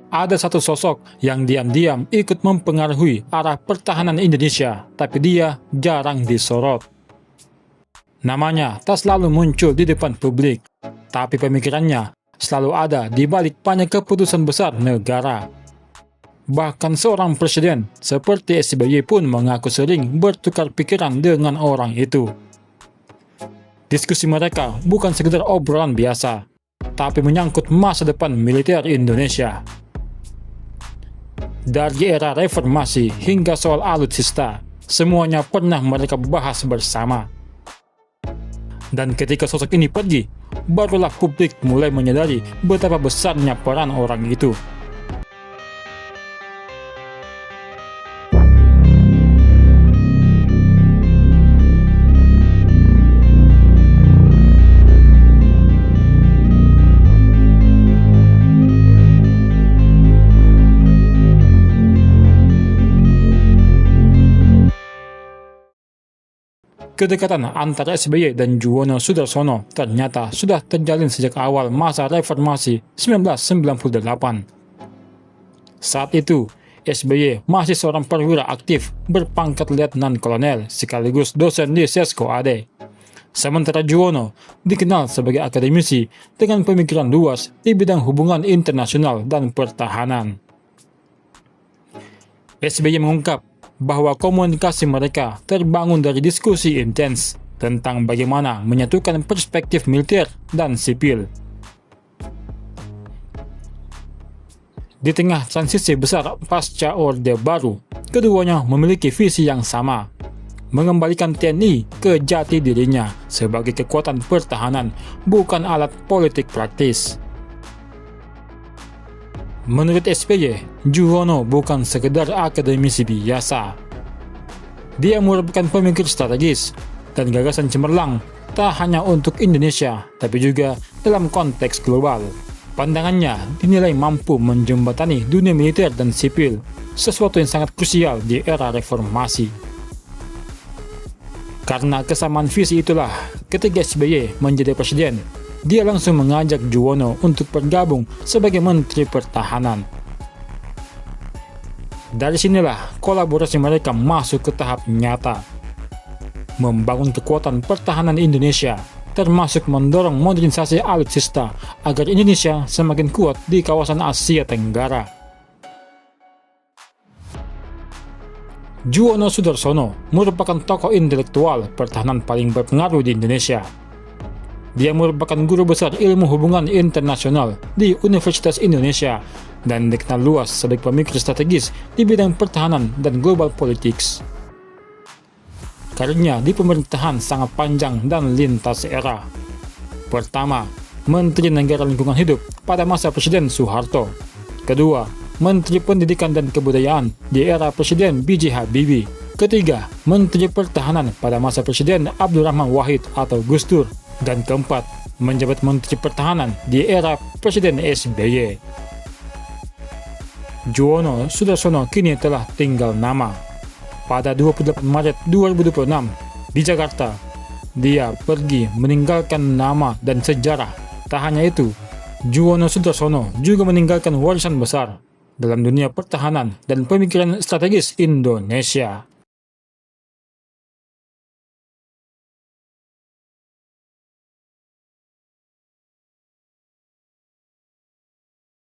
ada satu sosok yang diam-diam ikut mempengaruhi arah pertahanan Indonesia, tapi dia jarang disorot. Namanya tak selalu muncul di depan publik, tapi pemikirannya selalu ada di balik banyak keputusan besar negara. Bahkan seorang presiden seperti SBY pun mengaku sering bertukar pikiran dengan orang itu. Diskusi mereka bukan sekedar obrolan biasa, tapi menyangkut masa depan militer Indonesia. Dari era reformasi hingga soal alutsista, semuanya pernah mereka bahas bersama. Dan ketika sosok ini pergi, barulah publik mulai menyadari betapa besarnya peran orang itu. Kedekatan antara SBY dan Juwono Sudarsono ternyata sudah terjalin sejak awal masa reformasi 1998. Saat itu, SBY masih seorang perwira aktif berpangkat letnan kolonel sekaligus dosen di Sesko AD. Sementara Juwono dikenal sebagai akademisi dengan pemikiran luas di bidang hubungan internasional dan pertahanan. SBY mengungkap bahwa komunikasi mereka terbangun dari diskusi intens tentang bagaimana menyatukan perspektif militer dan sipil. Di tengah transisi besar pasca Orde Baru, keduanya memiliki visi yang sama, mengembalikan TNI ke jati dirinya sebagai kekuatan pertahanan, bukan alat politik praktis. Menurut SBY, Juwono bukan sekedar akademisi biasa. Dia merupakan pemikir strategis dan gagasan cemerlang tak hanya untuk Indonesia, tapi juga dalam konteks global. Pandangannya dinilai mampu menjembatani dunia militer dan sipil, sesuatu yang sangat krusial di era reformasi. Karena kesamaan visi itulah, ketika SBY menjadi presiden, dia langsung mengajak Juwono untuk bergabung sebagai Menteri Pertahanan. Dari sinilah kolaborasi mereka masuk ke tahap nyata, membangun kekuatan pertahanan Indonesia, termasuk mendorong modernisasi alutsista agar Indonesia semakin kuat di kawasan Asia Tenggara. Juwono Sudarsono merupakan tokoh intelektual pertahanan paling berpengaruh di Indonesia. Dia merupakan guru besar ilmu hubungan internasional di Universitas Indonesia dan dikenal luas sebagai pemikir strategis di bidang pertahanan dan global politics. Karirnya di pemerintahan sangat panjang dan lintas era. Pertama, Menteri Negara Lingkungan Hidup pada masa Presiden Soeharto. Kedua, Menteri Pendidikan dan Kebudayaan di era Presiden B.J. Habibie. Ketiga, Menteri Pertahanan pada masa Presiden Abdurrahman Wahid atau Gus Dur. Dan keempat, menjabat Menteri Pertahanan di era Presiden SBY. Juwono Sudarsono kini telah tinggal nama. Pada 28 Maret 2026 di Jakarta, dia pergi meninggalkan nama dan sejarah. Tak hanya itu, Juwono Sudarsono juga meninggalkan warisan besar dalam dunia pertahanan dan pemikiran strategis Indonesia.